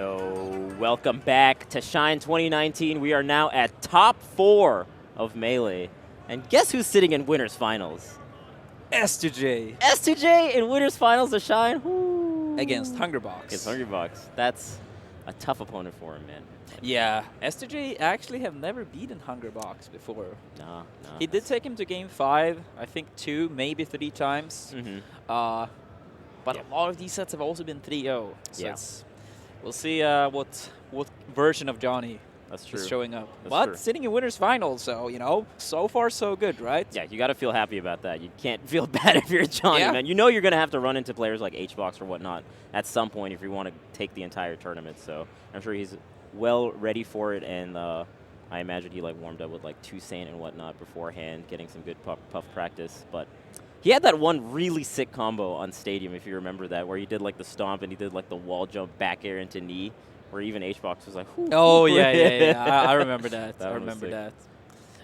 So, welcome back to Shine 2019. We are now at top 4 of Melee. And guess who's sitting in Winners Finals? S2J. S2J in Winners Finals of Shine? Woo. Against Hungrybox. Against Hungrybox. That's a tough opponent for him, man. Yeah, S2J actually have never beaten Hungrybox before. No. He did take him to game 5, I think 2, maybe 3 times. But a lot of these sets have also been 3-0. So we'll see what version of Johnny is showing up. But sitting in Winners Finals, so, you know, so far so good, right? Yeah, you got to feel happy about that. You can't feel bad if you're Johnny, man. You know you're going to have to run into players like Hbox or whatnot at some point if you want to take the entire tournament. So I'm sure he's well ready for it, and I imagine he warmed up with 2 Saint and whatnot beforehand, getting some good puff practice. But he had that one really sick combo on Stadium, if you remember that, where he did the stomp and he did the wall jump back air into knee, where even Hbox was like, whoo. Oh, yeah. I remember that. I remember that.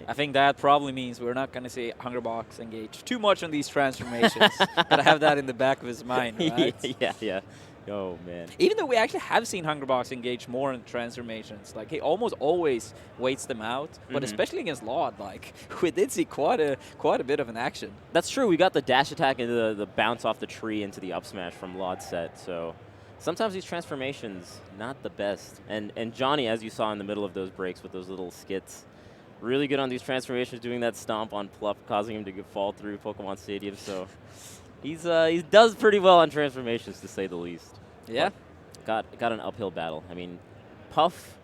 I think that probably means we're not going to see Hungrybox engage too much on these transformations. Gotta have that in the back of his mind, right? Yeah. Oh, man. Even though we actually have seen Hungrybox engage more in transformations, he almost always waits them out, but especially against Laud, we did see quite a bit of an action. That's true. We got the dash attack and the bounce off the tree into the up smash from Laud's set, so sometimes these transformations, not the best. And Johnny, as you saw in the middle of those breaks with those little skits, really good on these transformations, doing that stomp on Plup, causing him to fall through Pokemon Stadium, so he does pretty well on transformations, to say the least. Yeah. Got an uphill battle. I mean, Puff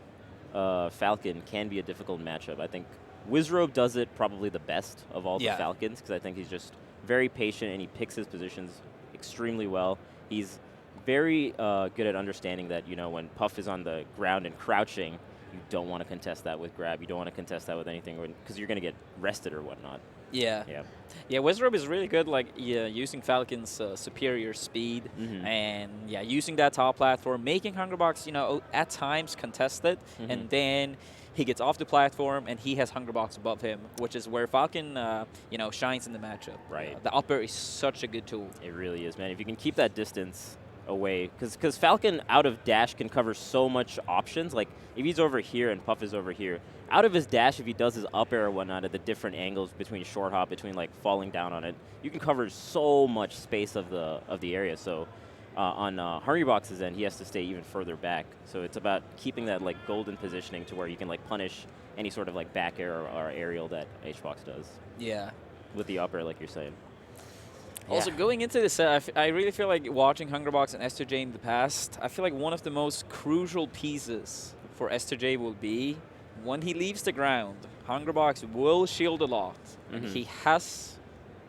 Falcon can be a difficult matchup. I think Wizrobe does it probably the best of all the Falcons, because I think he's just very patient and he picks his positions extremely well. He's very good at understanding that, when Puff is on the ground and crouching, you don't want to contest that with grab. You don't want to contest that with anything, because you're going to get rested or whatnot. Yeah, Wizrobe is really good, using Falcon's superior speed and using that top platform, making Hungrybox, at times contest it, and then he gets off the platform and he has Hungrybox above him, which is where Falcon, shines in the matchup. Right. The upper is such a good tool. It really is, man. If you can keep that distance away, because Falcon out of dash can cover so much options. If he's over here and Puff is over here, out of his dash, if he does his up air or whatnot at the different angles between short hop, between falling down on it, you can cover so much space of the area. So on Hungrybox's end, he has to stay even further back. So it's about keeping that golden positioning to where you can punish any sort of back air or aerial that Hbox does. Yeah. With the up air, like you're saying. Also, going into this set, I really feel like watching Hungrybox and S2J in the past, I feel like one of the most crucial pieces for S2J will be when he leaves the ground, Hungrybox will shield a lot. He has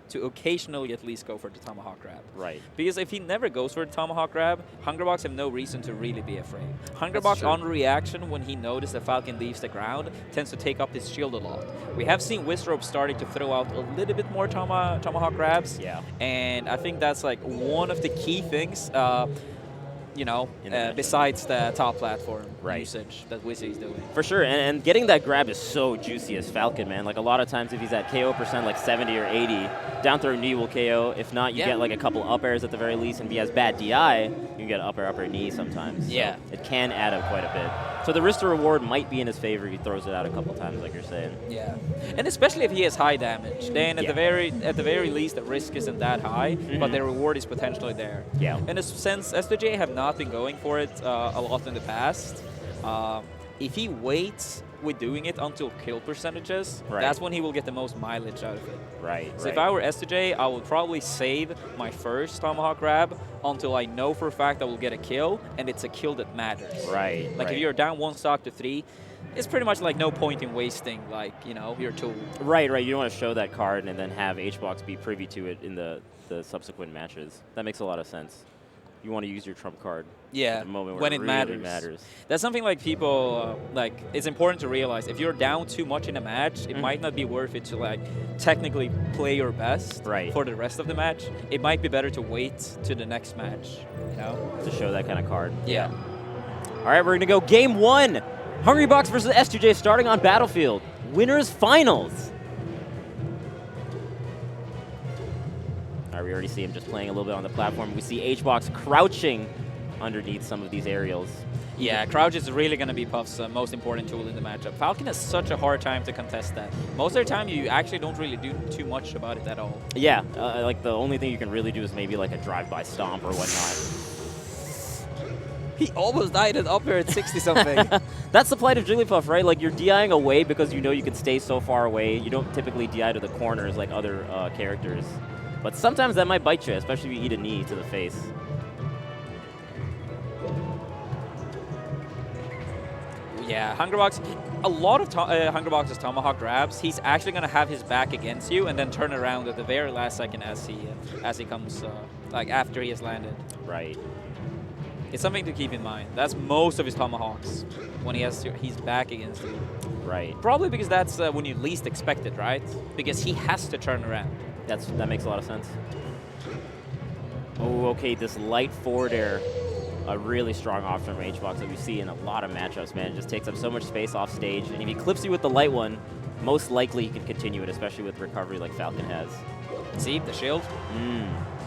to occasionally at least go for the Tomahawk Grab. Right. Because if he never goes for the Tomahawk Grab, Hungrybox have no reason to really be afraid. Hungrybox on reaction when he noticed that Falcon leaves the ground tends to take up his shield a lot. We have seen Wizrobe starting to throw out a little bit more Tomahawk Grabs. Yeah. And I think that's one of the key things besides the top platform usage that Wizzy is doing. For sure, and getting that grab is so juicy as Falcon, man. A lot of times if he's at KO percent 70 or 80, down throw knee will KO. If not, you get a couple up airs at the very least, and if he has bad DI, you can get up air knee sometimes. So it can add up quite a bit. So the risk to reward might be in his favor if he throws it out a couple times, like you're saying. Yeah, and especially if he has high damage, then at the very least the risk isn't that high, but the reward is potentially there. Yeah. And since S2J have not been going for it a lot in the past, if he waits with doing it until kill percentages, that's when he will get the most mileage out of it. Right. So if I were S2J, I would probably save my first Tomahawk Grab until I know for a fact I will get a kill, and it's a kill that matters. Right. If you're down 1 stock to 3, it's pretty much no point in wasting your tool. Right. You don't want to show that card and then have Hbox be privy to it in the subsequent matches. That makes a lot of sense. You want to use your trump card at the moment where when it really matters. That's something people, it's important to realize. If you're down too much in a match, it might not be worth it to, technically play your best for the rest of the match. It might be better to wait to the next match, to show that kind of card. Yeah. All right, we're going to go game 1. Hungrybox versus S2J starting on Battlefield. Winners Finals. We already see him just playing a little bit on the platform. We see Hbox crouching underneath some of these aerials. Yeah, crouch is really going to be Puff's most important tool in the matchup. Falcon has such a hard time to contest that. Most of the time, you actually don't really do too much about it at all. Yeah, like the only thing you can really do is maybe like a drive-by stomp or whatnot. He almost died up here at 60-something. That's the plight of Jigglypuff, right? Like, you're DIing away because you know you can stay so far away. You don't typically DI to the corners like other characters. But sometimes that might bite you, especially if you eat a knee to the face. Yeah, Hungrybox, a lot of Hungrybox's Tomahawk grabs, he's actually going to have his back against you and then turn around at the very last second as he comes, like after he has landed. Right. It's something to keep in mind. That's most of his Tomahawks when he's back against you. Right. Probably because that's when you least expect it, right? Because he has to turn around. That makes a lot of sense. Oh, okay, this light forward air, a really strong option from Hbox that we see in a lot of matchups, man. It just takes up so much space off stage, and if he clips you with the light one, most likely he can continue it, especially with recovery like Falcon has. See, the shield.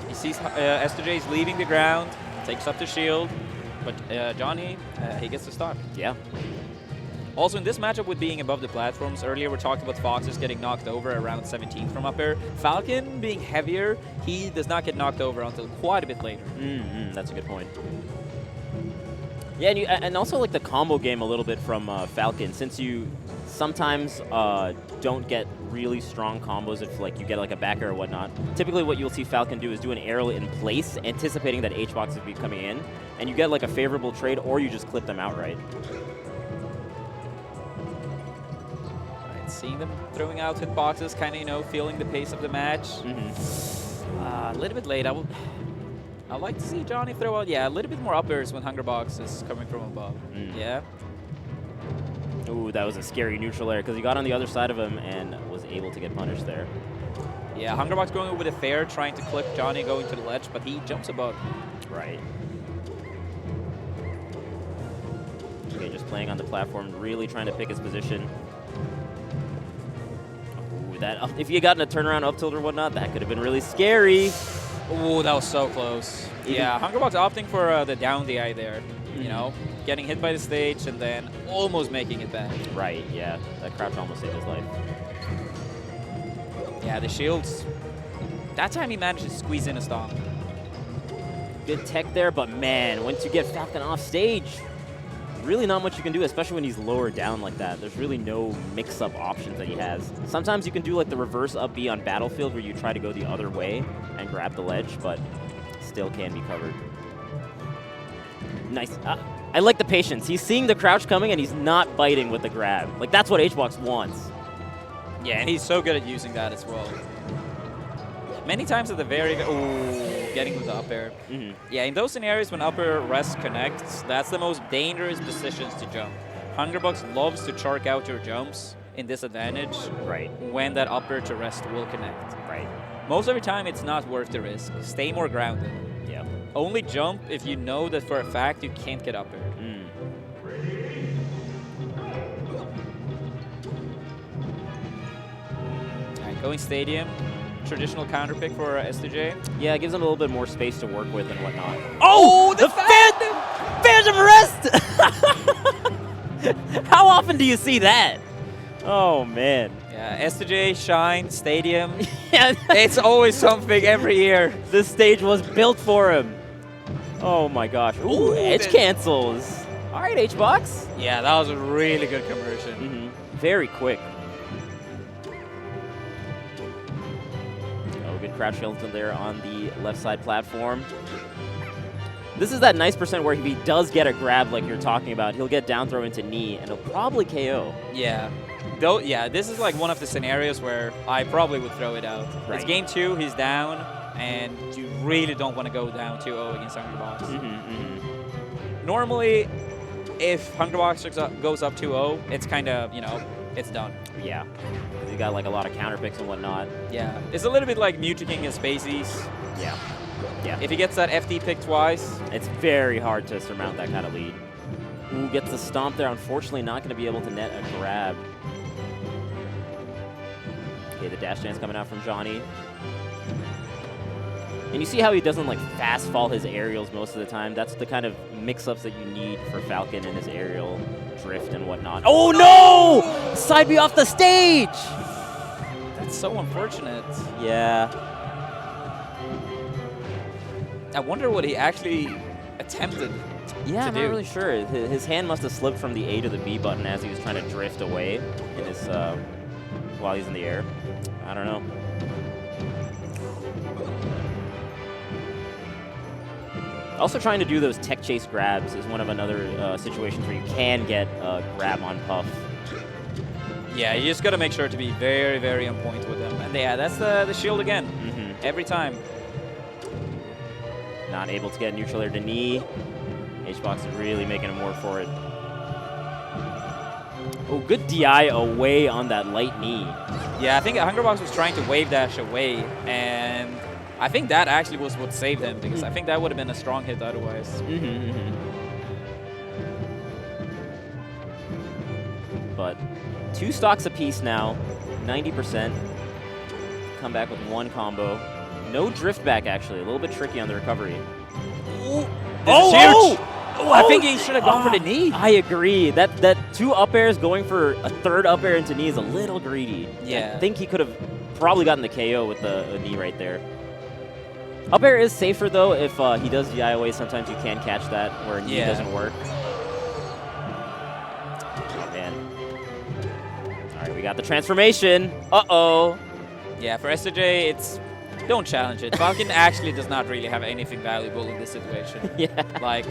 He sees S2J's leaving the ground, takes up the shield, but Johnny, he gets the stock. Yeah. Also, in this matchup with being above the platforms, earlier we talked about Foxes getting knocked over around 17 from up air. Falcon being heavier, he does not get knocked over until quite a bit later. That's a good point. Yeah, and also like the combo game a little bit from Falcon, since you sometimes don't get really strong combos if like you get like a back air or whatnot. Typically what you'll see Falcon do is do an aerial in place, anticipating that Hbox will be coming in, and you get like a favorable trade, or you just clip them outright. Seeing them throwing out hitboxes, kind of, you know, feeling the pace of the match. A little bit late. I'd like to see Johnny throw out, a little bit more up airs when Hungrybox is coming from above. Yeah. Ooh, that was a scary neutral air because he got on the other side of him and was able to get punished there. Yeah, Hungrybox going with a fair, trying to clip Johnny going to the ledge, but he jumps above. Right. Okay, just playing on the platform, really trying to pick his position. If you had gotten a turnaround up tilt or whatnot, that could have been really scary. Oh, that was so close. Yeah, Hungrybox opting for the down DI there. You know, getting hit by the stage and then almost making it back. Right, yeah. That crouch almost saved his life. Yeah, the shields. That time he managed to squeeze in a stomp. Good tech there, but man, once you get Falcon off stage, really not much you can do, especially when he's lower down like that. There's really no mix-up options that he has. Sometimes you can do like the reverse up B on Battlefield where you try to go the other way and grab the ledge, but still can be covered. Nice. I like the patience. He's seeing the crouch coming and he's not biting with the grab. Like, that's what Hbox wants. Yeah, and he's so good at using that as well. Many times at the very... Ooh, getting with the up air. Yeah, in those scenarios when up air rest connects, that's the most dangerous positions to jump. Hungrybox loves to chark out your jumps in disadvantage when that up air to rest will connect. Most of the time, it's not worth the risk. Stay more grounded. Yeah. Only jump if you know that for a fact you can't get up air. All right, going stadium. Traditional counter pick for S2J. Yeah, it gives him a little bit more space to work with and whatnot. Oh, the Phantom Rest! How often do you see that? Oh, man. Yeah, S2J, Shine, Stadium. It's always something every year. This stage was built for him. Oh, my gosh. Ooh, edge cancels. All right, Hbox. Yeah, that was a really good conversion. Very quick. Good crouch skeleton there on the left side platform. This is that nice percent where if he does get a grab like you're talking about, he'll get down throw into knee and he'll probably KO. Yeah. Though, yeah, this is like one of the scenarios where I probably would throw it out. It's game 2, he's down, and you really don't want to go down 2-0 against Hungrybox. Normally, if Hungrybox goes up 2-0, it's kind of, you know, it's done. Yeah. You got like a lot of counter picks and whatnot. Yeah. It's a little bit like Mewtwo King and Spaceys. Yeah. Yeah. If he gets that FD pick twice, it's very hard to surmount that kind of lead. Ooh, gets the stomp there. Unfortunately, not going to be able to net a grab. Okay, the dash dance coming out from Johnny. And you see how he doesn't like fast fall his aerials most of the time. That's the kind of mix-ups that you need for Falcon and his aerial drift and whatnot. Oh no! Side B off the stage! That's so unfortunate. Yeah. I wonder what he actually attempted Yeah, to I'm do. not really sure. His hand must have slipped from the A to the B button as he was trying to drift away in his while he's in the air. I don't know. Also trying to do those tech chase grabs is one of another situations where you can get a grab on Puff. Yeah, you just got to make sure to be very, very on point with him. And yeah, that's the shield again. Every time. Not able to get neutral air to knee. Hbox is really making him work for it. Oh, good DI away on that light knee. Yeah, I think Hungrybox was trying to wave dash away, and I think that actually was what saved him, because I think that would have been a strong hit otherwise. But 2 stocks apiece now, 90%. Come back with 1 combo. No drift back, actually. A little bit tricky on the recovery. Ooh, this is huge. Oh, I think he should have gone for the knee. I agree. That 2 up airs going for a 3rd up air into knee is a little greedy. Yeah. I think he could have probably gotten the KO with the knee right there. Up air is safer, though. If he does DI away, sometimes you can catch that where a knee doesn't work. Oh, man. All right, we got the transformation. Uh-oh. Yeah, for S2J, it's... Don't challenge it. Falcon actually does not really have anything valuable in this situation. Yeah. Like,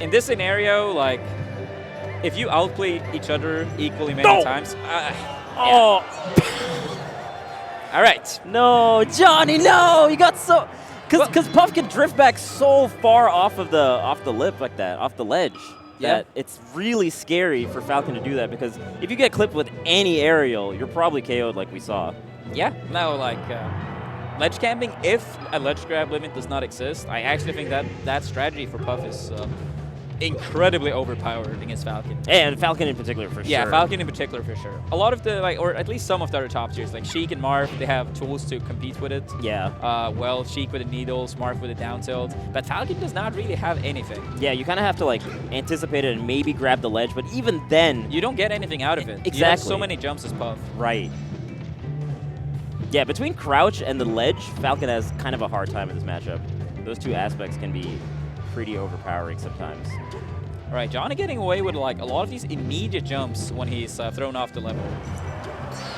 in this scenario, like, if you outplay each other equally many times... Oh! All right. No, Johnny, no! You got so... Because Puff can drift back so far off the lip like that, off the ledge. Yeah. That it's really scary for Falcon to do that, because if you get clipped with any aerial, you're probably KO'd like we saw. Yeah. No, like... ledge camping, if a ledge grab limit does not exist, I actually think that strategy for Puff is incredibly overpowered against Falcon. And Falcon in particular, for sure. Yeah, Falcon in particular, for sure. A lot of the, like, or at least some of the other top tiers, like Sheik and Marv, they have tools to compete with it. Yeah. Well, Sheik with the needles, Marv with the down tilt, but Falcon does not really have anything. Yeah, you kind of have to, like, anticipate it and maybe grab the ledge, but even then... You don't get anything out of it. Exactly. You have so many jumps as Puff. Right. Yeah, between crouch and the ledge, Falcon has kind of a hard time in this matchup. Those 2 aspects can be pretty overpowering sometimes. All right, Johnny getting away with like a lot of these immediate jumps when he's thrown off the level.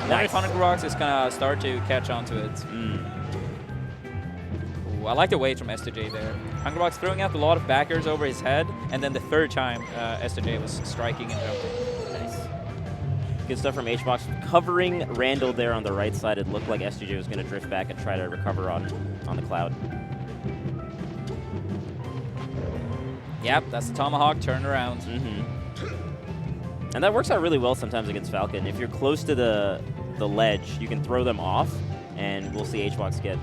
Nice. Hungrybox is gonna start to catch on to it. Ooh, I like the weight from S2J there. Hungrybox throwing out a lot of backers over his head, and then the 3rd time S2J was striking and jumping. Good stuff from Hbox. Covering Randall there on the right side. It looked like S2J was going to drift back and try to recover on the cloud. Yep, that's the Tomahawk turnaround. And that works out really well sometimes against Falcon. If you're close to the ledge, you can throw them off, and we'll see Hbox get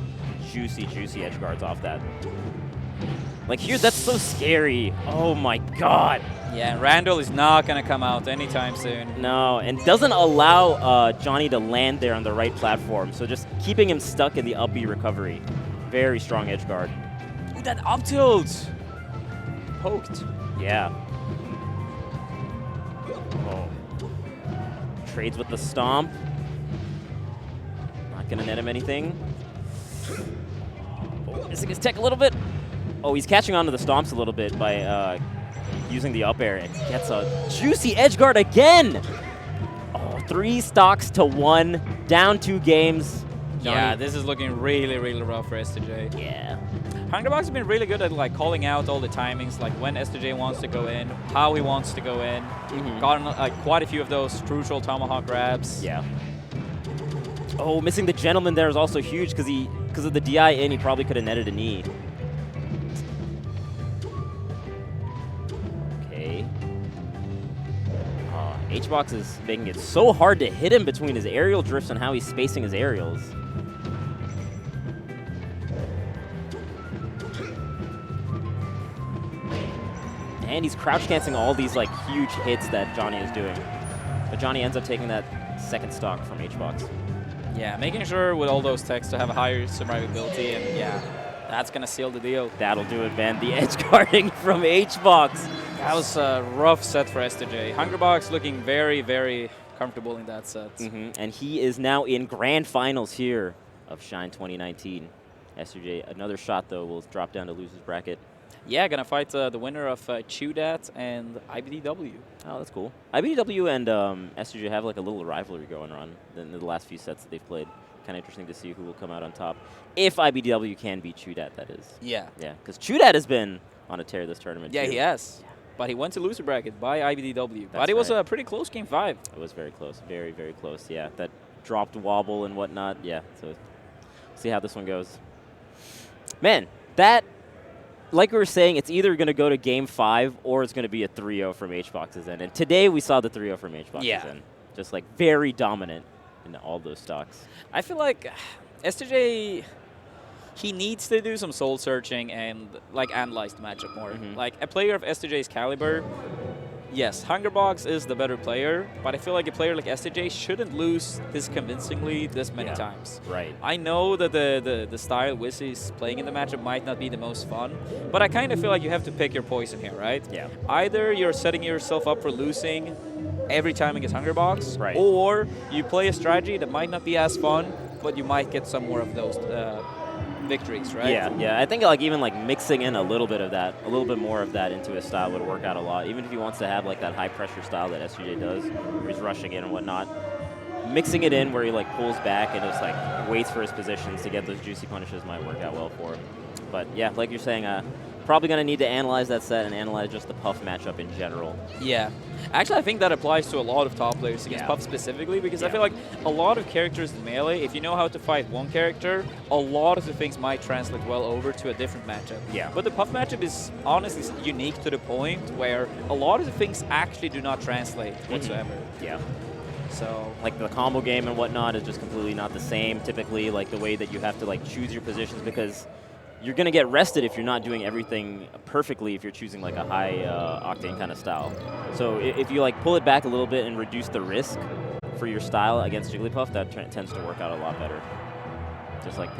juicy, juicy edge guards off that. Like here, that's so scary. Oh my god. Yeah, and Randall is not going to come out anytime soon. No, and doesn't allow Johnny to land there on the right platform, so just keeping him stuck in the up B recovery. Very strong edge guard. Ooh, that up tilt! Poked. Yeah. Oh. Trades with the stomp. Not going to net him anything. Oh, missing his tech a little bit. Oh, he's catching on to the stomps a little bit by using the up air, and gets a juicy edge guard again. Oh, 3 stocks to 1, down 2 games. Johnny. Yeah, this is looking really, really rough for S2J. Yeah. Hungrybox has been really good at like calling out all the timings, like when S2J wants to go in, how he wants to go in. Gotten like quite a few of those crucial Tomahawk grabs. Yeah. Oh, missing the gentleman there is also huge because of the DI in. He probably could have netted a knee. Hbox is making it so hard to hit him between his aerial drifts and how he's spacing his aerials. And he's crouch canceling all these like huge hits that Johnny is doing. But Johnny ends up taking that 2nd stock from Hbox. Yeah, making sure with all those techs to have a higher survivability, and yeah. That's going to seal the deal. That'll do it, man. The edge guarding from Hbox. That was a rough set for S2J. Hungrybox looking very, very comfortable in that set. And he is now in grand finals here of Shine 2019. S2J, another shot, though, will drop down to loser's bracket. Yeah, going to fight the winner of ChewDat and IBDW. Oh, that's cool. IBDW and S2J have like a little rivalry going on in the last few sets that they've played. Kind of interesting to see who will come out on top. If IBDW can beat ChewDat, that is. Yeah. Yeah, because ChewDat has been on a tear this tournament, Yeah, too. he has. Yeah. But he went to loser bracket by IBDW. That's but it was right. a pretty close game 5. It was very close. Very, very close. Yeah, that dropped wobble and whatnot. Yeah, so see how this one goes. Man, that, like we were saying, it's either going to go to game 5 or it's going to be a 3-0 from Hbox's end. And today we saw the 3-0 from Hbox's end. Just like very dominant in all those stocks. I feel like S2J, he needs to do some soul searching and like analyze the matchup more. Like a player of S2J's caliber, yes, Hungrybox is the better player, but I feel like a player like S2J shouldn't lose this convincingly this many times. Right. I know that the style Wizzy is playing in the matchup might not be the most fun, but I kind of feel like you have to pick your poison here, right? Yeah. Either you're setting yourself up for losing every time against Hungrybox, right, or you play a strategy that might not be as fun, but you might get some more of those victories, right? Yeah, yeah. I think like even like mixing in a little bit of that, a little bit more of that into his style would work out a lot. Even if he wants to have like that high pressure style that S2J does, where he's rushing in and whatnot, mixing it in where he like pulls back and just like waits for his positions to get those juicy punishes might work out well for him. But yeah, like you're saying, probably going to need to analyze that set and analyze just the Puff matchup in general. Yeah. Actually, I think that applies to a lot of top players against Puff specifically, because I feel like a lot of characters in Melee, if you know how to fight one character, a lot of the things might translate well over to a different matchup. Yeah. But the Puff matchup is honestly unique to the point where a lot of the things actually do not translate whatsoever. Yeah. So, like the combo game and whatnot is just completely not the same. Typically, like the way that you have to like choose your positions, because you're going to get rested if you're not doing everything perfectly if you're choosing like a high octane kind of style. So if you like pull it back a little bit and reduce the risk for your style against Jigglypuff, that tends to work out a lot better. Just like